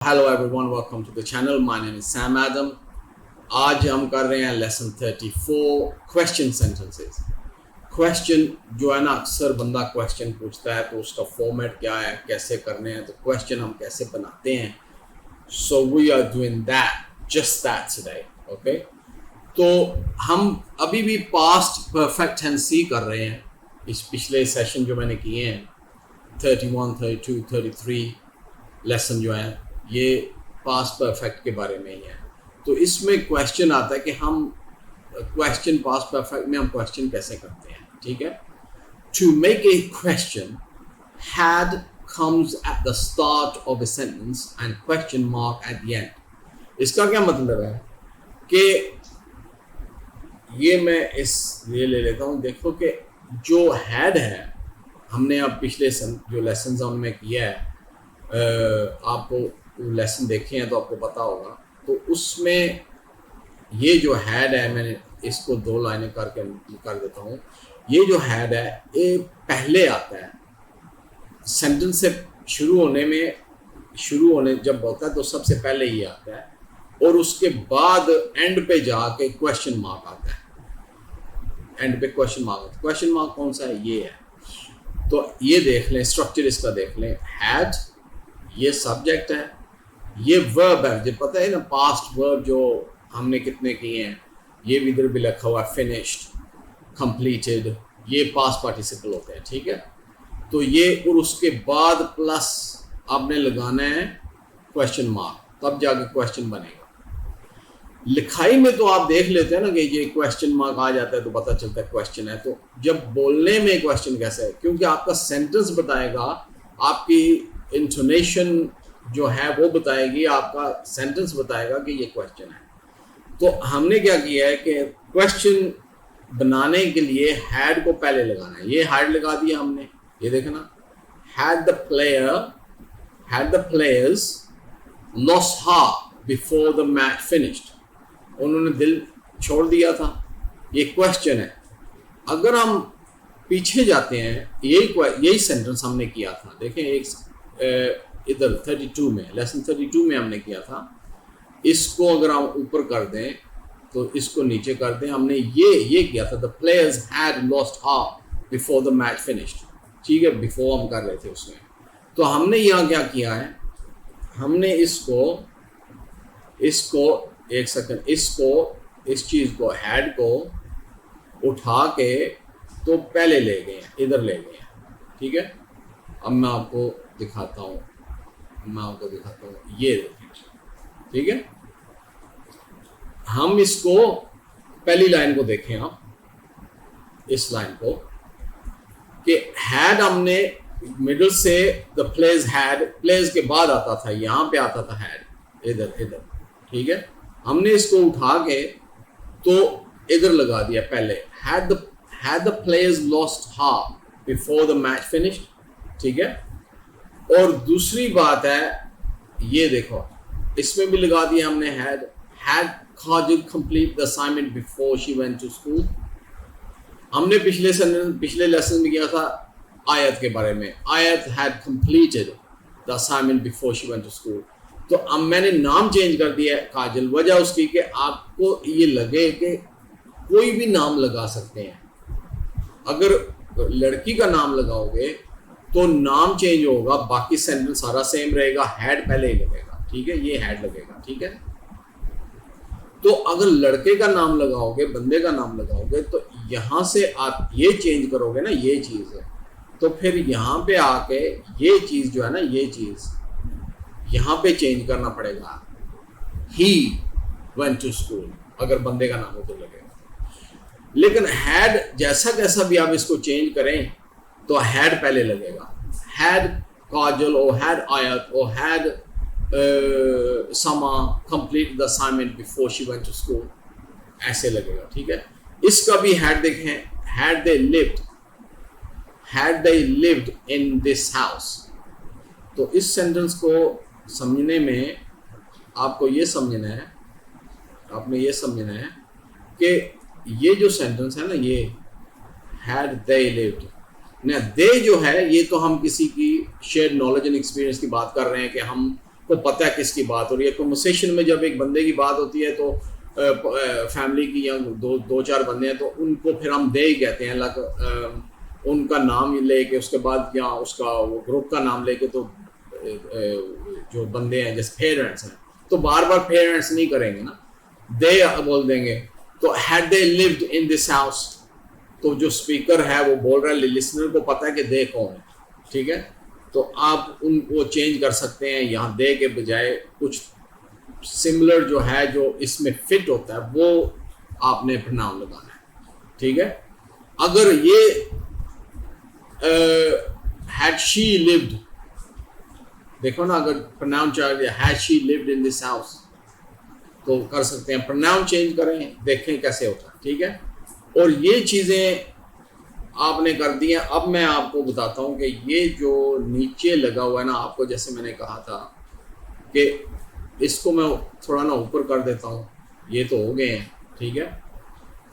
Hello everyone, welcome to the channel. My name is Sam Adam. आज हम कर रहे हैं लेसन 34 क्वेश्चन सेंटेंसेस। क्वेश्चन जो है ना, अक्सर बंदा क्वेश्चन पूछता है तो उसका फॉर्मेट क्या है, कैसे करने हैं, तो क्वेश्चन हम कैसे बनाते हैं। So we are doing that, just that today. Okay, तो हम अभी भी पास्ट परफेक्ट टेंस ही कर रहे हैं। इस पिछले सेशन जो मैंने किए हैं 31, 32, 33 लेसन जो है ये पास्ट परफेक्ट के बारे में ही है। तो इसमें क्वेश्चन आता है कि हम क्वेश्चन पास्ट परफेक्ट में हम क्वेश्चन कैसे करते हैं। ठीक है, to make a question had comes at the start of a sentence and question mark at the end। इसका क्या मतलब है कि ये मैं ये ले लेता हूँ। देखो कि जो हैड है, हमने अब पिछले जो लेसन उनमें किया है, आपको लेसन देखे हैं तो आपको पता होगा। तो उसमें ये जो हैड है, मैंने इसको दो लाइनें करके कर देता हूँ। ये जो हैड है ये पहले आता है सेंटेंस से शुरू होने जब होता है तो सबसे पहले ये आता है, और उसके बाद एंड पे जाके क्वेश्चन मार्क आता है। एंड पे क्वेश्चन मार्क आता है। क्वेश्चन मार्क कौन सा है? ये है। तो ये देख लें, स्ट्रक्चर इसका देख लें। हैड, ये सब्जेक्ट है, ये वर्ब है। जो पता है ना, पास्ट वर्ब जो हमने कितने किए हैं, ये भी इधर भी लिखा हुआ है, फिनिश्ड, कंप्लीटेड, ये पास्ट पार्टिसिपल होते हैं। ठीक है, तो ये, और उसके बाद प्लस आपने लगाना है क्वेश्चन मार्क, तब जाके क्वेश्चन बनेगा। लिखाई में तो आप देख लेते हैं ना कि ये क्वेश्चन मार्क आ जाता है तो पता चलता है क्वेश्चन है। तो जब बोलने में क्वेश्चन कैसे है, क्योंकि आपका सेंटेंस बताएगा, आपकी इंटोनेशन जो है वो बताएगी, आपका सेंटेंस बताएगा कि ये क्वेश्चन है। तो हमने क्या किया है कि क्वेश्चन बनाने के लिए हैड को पहले लगाना है। ये हैड लगा दिया हमने, ये देखना, had the players lost heart before the match finished. उन्होंने दिल छोड़ दिया था, ये क्वेश्चन है। अगर हम पीछे जाते हैं, यही सेंटेंस हमने किया था। देखें, एक इधर 32 में, लेसन 32 में हमने किया था। इसको अगर हम ऊपर कर दें तो इसको नीचे कर दें। हमने ये किया था, the players had lost heart before the match finished. ठीक है, बिफोर हम कर रहे थे उसमें। तो हमने यहाँ क्या किया है, हमने इसको एक सेकंड, इस चीज़ को, हैड को उठा के तो पहले ले गए हैं, इधर ले गए हैं। ठीक है, अब मैं आपको दिखाता हूँ, ये देखें। ठीक है, हम इसको पहली लाइन को देखें, आप इस लाइन को, कि हैड हमने मिडिल से, द प्लेयर्स हैड, प्लेयर्स के बाद आता था, यहाँ पे आता था हैड, इधर। ठीक है, हमने इसको उठा के तो इधर लगा दिया पहले, had the players lost heart before the match finished. ठीक है, और दूसरी बात है, ये देखो, इसमें भी लगा दिया हमने had Kajal complete the assignment before she went to school. हमने पिछले लेसन में किया था आयत के बारे में, Aayat had completed the assignment before she went to school. तो अब मैंने नाम चेंज कर दिया है काजल, वजह उसकी कि आपको ये लगे कि कोई भी नाम लगा सकते हैं। अगर लड़की का नाम लगाओगे तो नाम चेंज होगा, बाकी सेंटेंस सारा सेम रहेगा, हैड पहले ही लगेगा। ठीक है, ये हैड लगेगा। ठीक है, तो अगर लड़के का नाम लगाओगे, बंदे का नाम लगाओगे, तो यहाँ से आप ये चेंज करोगे ना, ये चीज़ है, तो फिर यहाँ पे आके ये चीज़ जो है ना, ये चीज़ यहाँ पे चेंज करना पड़ेगा। ही वेंट टू स्कूल, अगर बंदे का नाम हो तो लगेगा। लेकिन हैड जैसा कैसा भी आप इसको चेंज करें तो हैड पहले लगेगा। हैड काजल, और हैड आयत, और had Sama complete the assignment before she went to school, ऐसे लगेगा। ठीक है, इसका भी हैड देखें, had they lived in this house. तो इस सेंटेंस को समझने में आपको ये समझना है, आपने ये समझना है कि ये जो सेंटेंस है ना, ये हैड दे लिव्ड ना, दे जो है ये तो हम किसी की शेयर्ड नॉलेज एंड एक्सपीरियंस की बात कर रहे हैं कि हम को पता है किसकी बात हो रही है। कन्वर्सेशन में जब एक बंदे की बात होती है तो फैमिली की या दो चार बंदे हैं तो उनको फिर हम दे ही कहते हैं, उनका नाम लेके उसके बाद या उसका वो ग्रुप का नाम लेके, तो जो बंदे हैं जैसे पेरेंट्स हैं तो बार बार पेरेंट्स नहीं करेंगे ना, दे बोल देंगे। तो had they lived in this house, तो जो स्पीकर है वो बोल रहा है, लिसनर को पता है कि दे कौन है, ठीक है। तो आप उनको चेंज कर सकते हैं, यहाँ दे के बजाय कुछ सिमिलर जो है जो इसमें फिट होता है वो आपने प्रोनाउन लगाना है, ठीक है। अगर ये हैड शी लिव्ड, देखो ना, अगर प्रोनाउन चाहिए had she lived in this house तो कर सकते हैं, प्रोनाउन चेंज करें, देखें कैसे होता है, ठीक है। और ये चीज़ें आपने कर दी हैं। अब मैं आपको बताता हूँ कि ये जो नीचे लगा हुआ है ना, आपको जैसे मैंने कहा था कि इसको मैं थोड़ा ना ऊपर कर देता हूँ, ये तो हो गए हैं, ठीक है।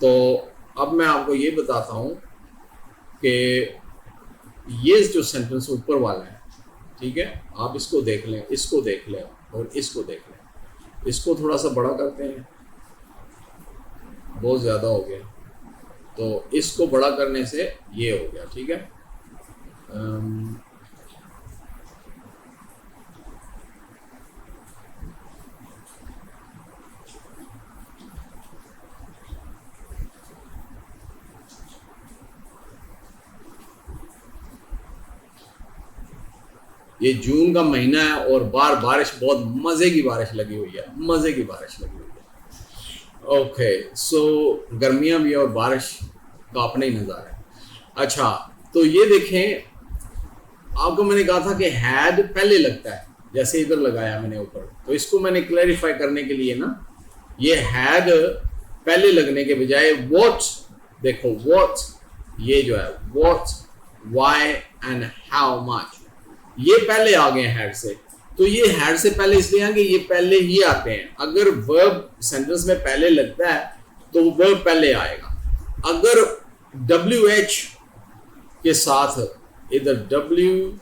तो अब मैं आपको ये बताता हूँ कि ये जो सेंटेंस ऊपर वाला है, ठीक है, आप इसको देख लें, इसको देख लें और इसको देख लें। इसको थोड़ा सा बड़ा करते हैं, बहुत ज़्यादा हो गया, तो इसको बड़ा करने से ये हो गया, ठीक है। ये जून का महीना है और बारिश, बहुत मज़े की बारिश लगी हुई है, मज़े की बारिश लगी हुई है। ओके, सो गर्मियाँ भी है और बारिश का अपना ही नज़ारा है। अच्छा, तो ये देखें, आपको मैंने कहा था कि हैड पहले लगता है, जैसे इधर लगाया मैंने ऊपर, तो इसको मैंने क्लैरिफाई करने के लिए ना, ये हैड पहले लगने के बजाय व्हाट, देखो व्हाट, ये जो है what, why and how much, ये पहले आ गए हैड से। तो ये हैड से पहले इसलिए आएंगे, ये पहले ही आते हैं। अगर वर्ब सेंटेंस में पहले लगता है तो वर्ब पहले आएगा। अगर WH के साथ इधर WH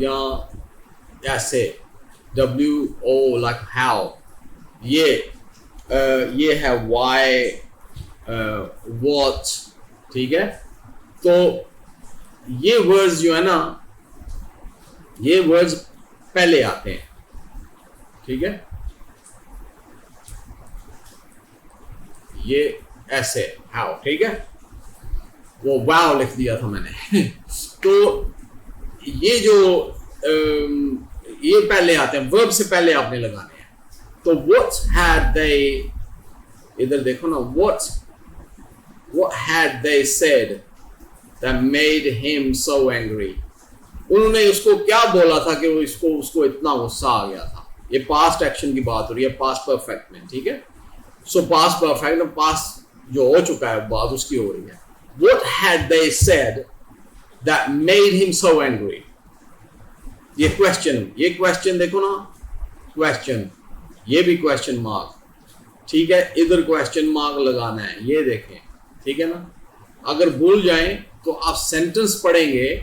या ऐसे WO लाइक हाउ, ये है why, what, ठीक है। तो ये वर्ड्स जो है ना, ये वर्ड्स पहले आते हैं, ठीक है। ये ऐसे हाउ, ठीक है, वो वाव लिख दिया था मैंने तो ये जो ये पहले आते हैं, वर्ब से पहले आपने लगाने हैं। तो what had they, इधर देखो ना, what had they said that made him so angry, उन्होंने उसको क्या बोला था कि वो उसको इतना गुस्सा आ गया था। ये पास्ट एक्शन की बात हो रही है, पास्ट परफेक्ट में, ठीक है। सो पास्ट परफेक्ट में पास्ट जो हो चुका है बात उसकी हो रही है। What had they said that made him so angry, ये क्वेश्चन देखो ना, क्वेश्चन, ये भी क्वेश्चन मार्क, ठीक है। इधर क्वेश्चन मार्क लगाना है, ये देखें, ठीक है ना। अगर भूल जाएं तो आप सेंटेंस पढ़ेंगे,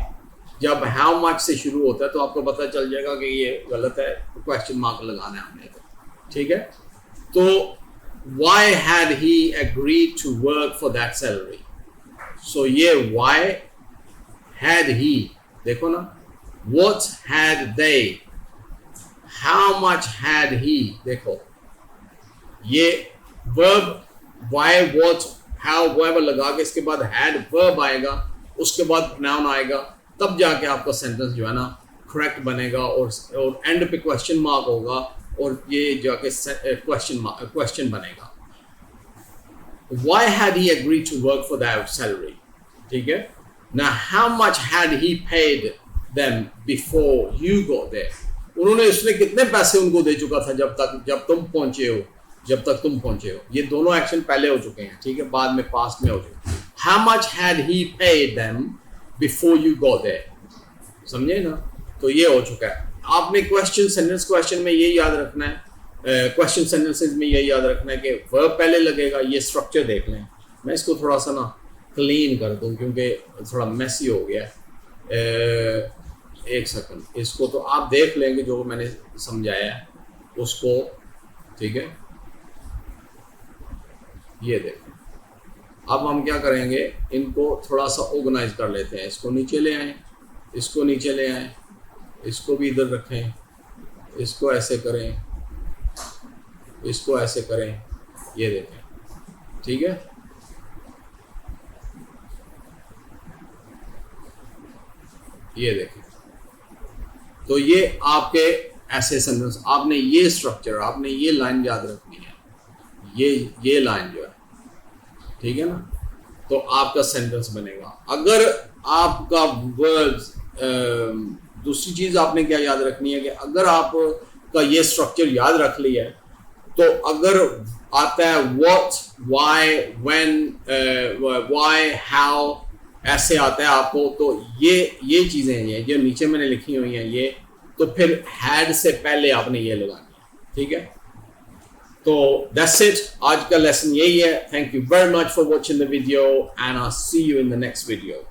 जब हाउ मच से शुरू होता है तो आपको पता चल जाएगा कि ये गलत है, तो क्वेश्चन मार्क लगाना है हमने, ठीक है। तो why had he agreed to work for that salary, so ये why had he, देखो ना, what had they, how much had he, देखो ये verb why, what, how, whatever लगा के इसके बाद had verb आएगा, उसके बाद noun आएगा, तब जाके आपका सेंटेंस जो है ना करेक्ट बनेगा और एंड पे क्वेश्चन मार्क होगा और ये जाके क्वेश्चन बनेगा। Why had he agreed to work for that salary, ठीक है ना। How much had he paid them before you got there, उन्होंने उसने कितने पैसे उनको दे चुका था जब तक तुम पहुंचे हो। ये दोनों एक्शन पहले हो चुके हैं, ठीक है, बाद में पास्ट में हो चुके हैं। How much had he paid them before you got there, समझे ना। तो ये हो चुका है। आपने क्वेश्चन में ये याद रखना है, क्वेश्चन सेंटेंसेस में ये याद रखना है कि वर्ब पहले लगेगा। ये स्ट्रक्चर देख लें, मैं इसको थोड़ा सा ना क्लीन कर दूं क्योंकि थोड़ा मेसी हो गया। एक सेकंड, इसको तो आप देख लेंगे जो मैंने समझाया है उसको, ठीक है। ये देखें, अब हम क्या करेंगे, इनको थोड़ा सा ऑर्गेनाइज कर लेते हैं। इसको नीचे ले आएं, इसको नीचे ले आएं, इसको भी इधर रखें, इसको ऐसे करें, इसको ऐसे करें, ये देखें, ठीक है। ये देखें, तो ये आपके ऐसे सेंटेंस, आपने ये स्ट्रक्चर, आपने ये लाइन याद रखनी है, ये लाइन जो है, ठीक है ना, तो आपका सेंटेंस बनेगा। अगर आपका वर्ड्स, दूसरी चीज आपने क्या याद रखनी है कि अगर आपका ये स्ट्रक्चर याद रख लिया है, तो अगर आता है what, why, when, why, how, ऐसे आता है आपको, तो ये चीजें हैं जो नीचे मैंने लिखी हुई हैं, ये तो फिर हैड से पहले आपने ये लगानी है, ठीक है। तो दैट्स इट, आज का लेसन यही है। Thank you very much for watching the video and I see you in the next video.